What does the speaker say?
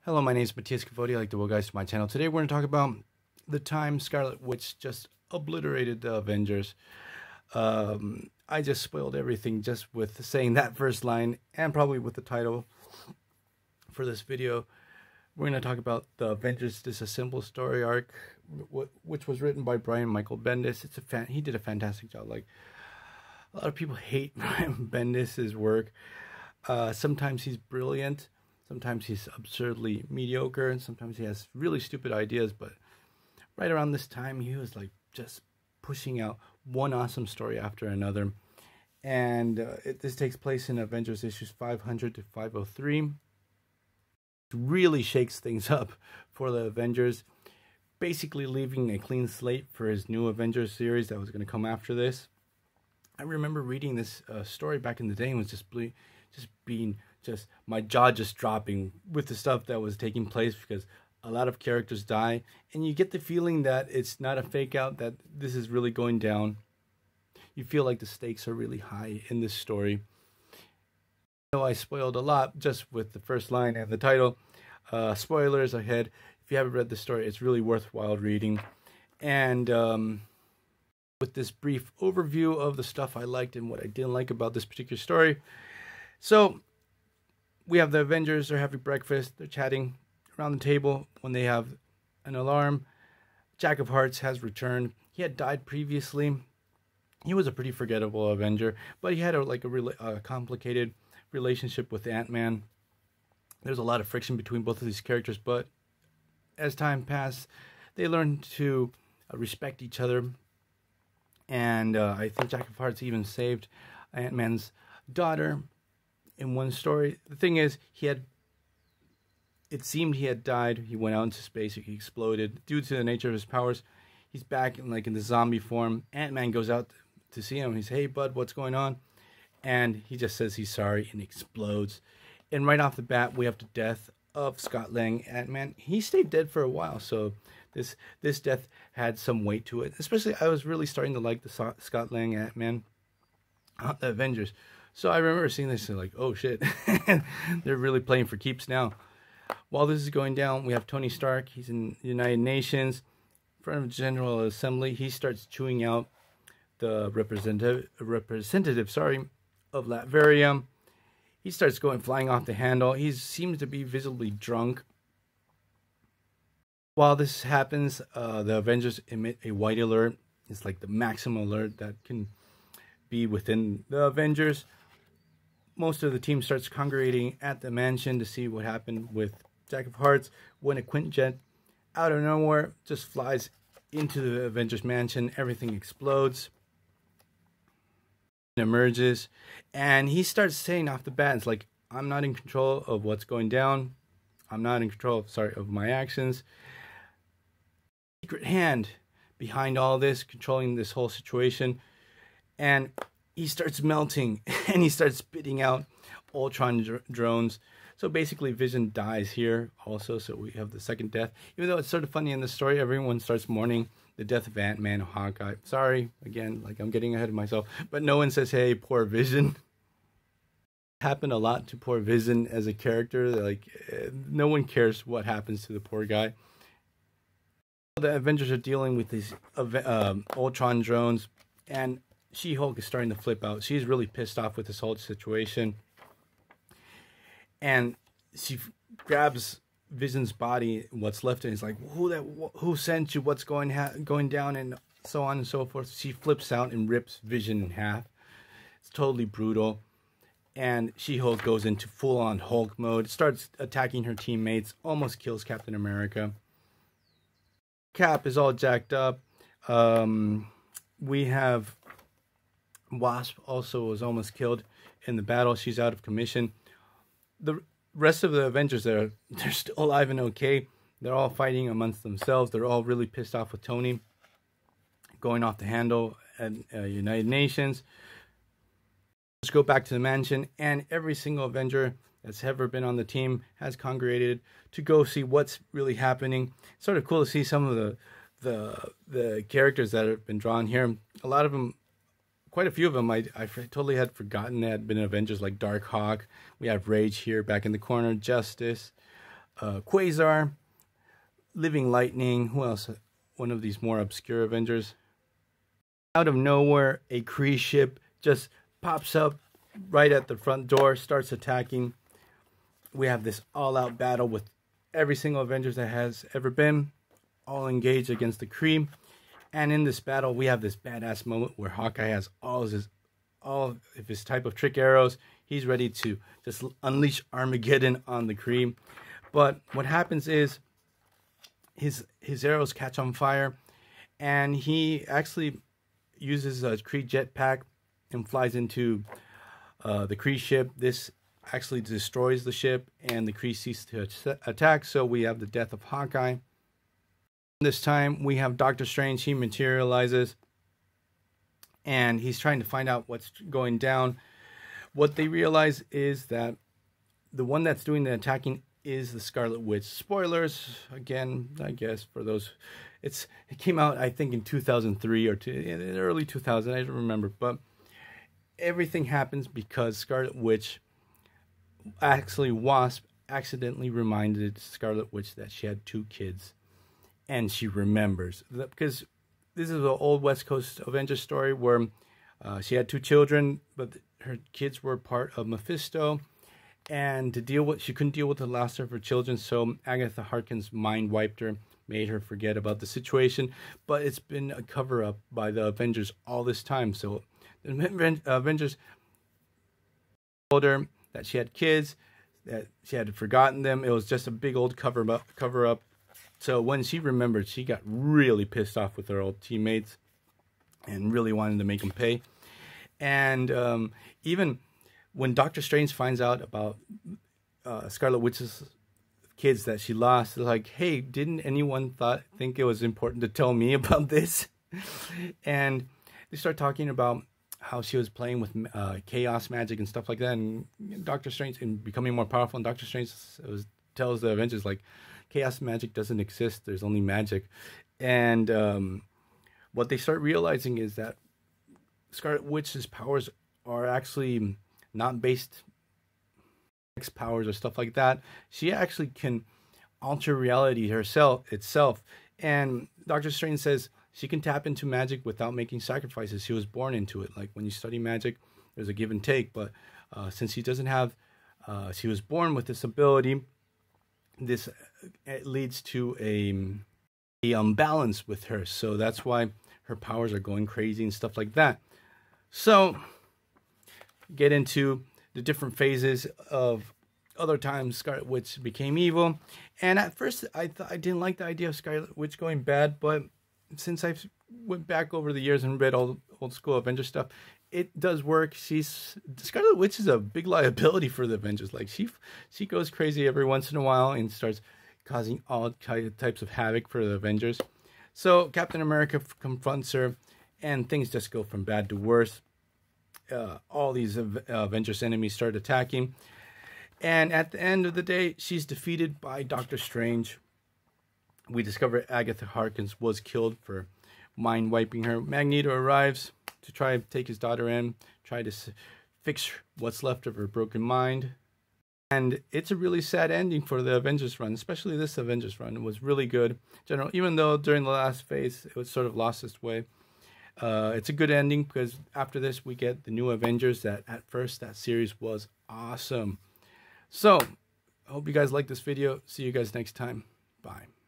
Hello, my name is Matthias Cavodi. I'd like to welcome guys to my channel. Today we're going to talk about the time Scarlet Witch just obliterated the Avengers. I just spoiled everything just with saying that first line and probably with the title for this video. We're going to talk about the Avengers Disassemble story arc, which was written by Brian Michael Bendis. He did a fantastic job. Like, a lot of people hate Brian Bendis' work. Sometimes he's brilliant. Sometimes he's absurdly mediocre, and sometimes he has really stupid ideas. But right around this time, he was like just pushing out one awesome story after another. And this takes place in Avengers issues 500 to 503. It really shakes things up for the Avengers, basically leaving a clean slate for his new Avengers series that was going to come after this. I remember reading this story back in the day and was just my jaw just dropping with the stuff that was taking place, because a lot of characters die and you get the feeling that it's not a fake out, that this is really going down. You feel like the stakes are really high in this story. So I spoiled a lot just with the first line and the title. Spoilers ahead. If you haven't read the story, it's really worthwhile reading. And with this brief overview of the stuff I liked and what I didn't like about this particular story. So we have the Avengers. They're having breakfast. They're chatting around the table when they have an alarm. Jack of Hearts has returned. He had died previously. He was a pretty forgettable Avenger, but he had a complicated relationship with Ant-Man. There's a lot of friction between both of these characters, but as time passed, they learned to respect each other. And I think Jack of Hearts even saved Ant-Man's daughter in one story. The thing is, it seemed he had died. He went out into space. He exploded. Due to the nature of his powers, he's back in the zombie form. Ant-Man goes out to see him. He says, "Hey, bud, what's going on?" And he just says he's sorry and explodes. And right off the bat, we have the death of Scott Lang, Ant-Man. He stayed dead for a while, so this death had some weight to it. Especially, I was really starting to like the Scott Lang Ant-Man, the Avengers. So I remember seeing this and like, oh shit, they're really playing for keeps now. While this is going down, we have Tony Stark. He's in the United Nations, in front of the General Assembly. He starts chewing out the representative of Latveria. He starts flying off the handle. He seems to be visibly drunk. While this happens, the Avengers emit a white alert. It's like the maximum alert that can be within the Avengers. Most of the team starts congregating at the mansion to see what happened with Jack of Hearts, when a Quinjet out of nowhere just flies into the Avengers mansion. Everything explodes. It emerges, and he starts saying off the bat, it's like, I'm not in control of what's going down. I'm not in control of my actions. Secret hand behind all this, controlling this whole situation. And he starts melting, and he starts spitting out Ultron drones. So basically, Vision dies here also, so we have the second death. Even though it's sort of funny in the story, everyone starts mourning the death of Ant-Man, Hawkeye. Sorry, again, like I'm getting ahead of myself. But no one says, hey, poor Vision. It happened a lot to poor Vision as a character. Like, no one cares what happens to the poor guy. The Avengers are dealing with these Ultron drones, and She-Hulk is starting to flip out. She's really pissed off with this whole situation. And she grabs Vision's body, what's left, and he's like, who sent you? What's going down? And so on and so forth. She flips out and rips Vision in half. It's totally brutal. And She-Hulk goes into full-on Hulk mode, starts attacking her teammates, almost kills Captain America. Cap is all jacked up. We have Wasp also was almost killed in the battle. She's out of commission. The rest of the Avengers, they're still alive and okay. They're all fighting amongst themselves. They're all really pissed off with Tony going off the handle at United Nations. Let's go back to the mansion, and every single Avenger that's ever been on the team has congregated to go see what's really happening. It's sort of cool to see some of the characters that have been drawn here. A lot of them, quite a few of them, I totally had forgotten they had been Avengers, like Darkhawk. We have Rage here back in the corner, Justice, Quasar, Living Lightning. Who else? One of these more obscure Avengers. Out of nowhere, a Kree ship just pops up right at the front door, starts attacking. We have this all-out battle with every single Avengers that has ever been, all engaged against the Kree. And in this battle, we have this badass moment where Hawkeye has all of his type of trick arrows. He's ready to just unleash Armageddon on the Kree. But what happens is his arrows catch on fire, and he actually uses a Kree jetpack and flies into the Kree ship. This actually destroys the ship, and the Kree cease to attack. So we have the death of Hawkeye. This time we have Doctor Strange. He materializes, and he's trying to find out what's going down. What they realize is that the one that's doing the attacking is the Scarlet Witch. Spoilers, again, I guess, for those. It came out, I think, in 2003 or in early 2000. I don't remember. But everything happens because Scarlet Witch, actually Wasp, accidentally reminded Scarlet Witch that she had 2 kids. And she remembers. Because this is an old West Coast Avengers story where she had 2 children, but her kids were part of Mephisto. And she couldn't deal with the loss of her children, so Agatha Harkness mind wiped her, made her forget about the situation. But it's been a cover-up by the Avengers all this time. So the Avengers told her that she had kids, that she had forgotten them. It was just a big old cover-up. So when she remembered, she got really pissed off with her old teammates and really wanted to make them pay. And even when Doctor Strange finds out about Scarlet Witch's kids that she lost, they're like, hey, didn't anyone think it was important to tell me about this? And they start talking about how she was playing with chaos magic and stuff like that. And Doctor Strange, and becoming more powerful, and Doctor Strange tells the Avengers, like, chaos magic doesn't exist. There's only magic. And what they start realizing is that Scarlet Witch's powers are actually not based X powers or stuff like that. She actually can alter reality itself. And Doctor Strange says she can tap into magic without making sacrifices. She was born into it. Like when you study magic, there's a give and take. But since she doesn't have, she was born with this ability. This it leads to a imbalance with her. So that's why her powers are going crazy and stuff like that. So get into the different phases of other times Scarlet Witch became evil. And at first I didn't like the idea of Scarlet Witch going bad, but since I went back over the years and read all old school Avengers stuff, it does work. Scarlet Witch is a big liability for the Avengers. Like she goes crazy every once in a while and starts causing all types of havoc for the Avengers. So Captain America confronts her, and things just go from bad to worse. All these Avengers enemies start attacking, and at the end of the day, she's defeated by Doctor Strange. We discover Agatha Harkness was killed for mind wiping her. Magneto arrives to try to take his daughter in, try to fix what's left of her broken mind. And it's a really sad ending for the Avengers run, especially this Avengers run. It was really good. Even though during the last phase, it was sort of lost its way. It's a good ending because after this, we get the new Avengers that at first, that series was awesome. So, I hope you guys like this video. See you guys next time. Bye.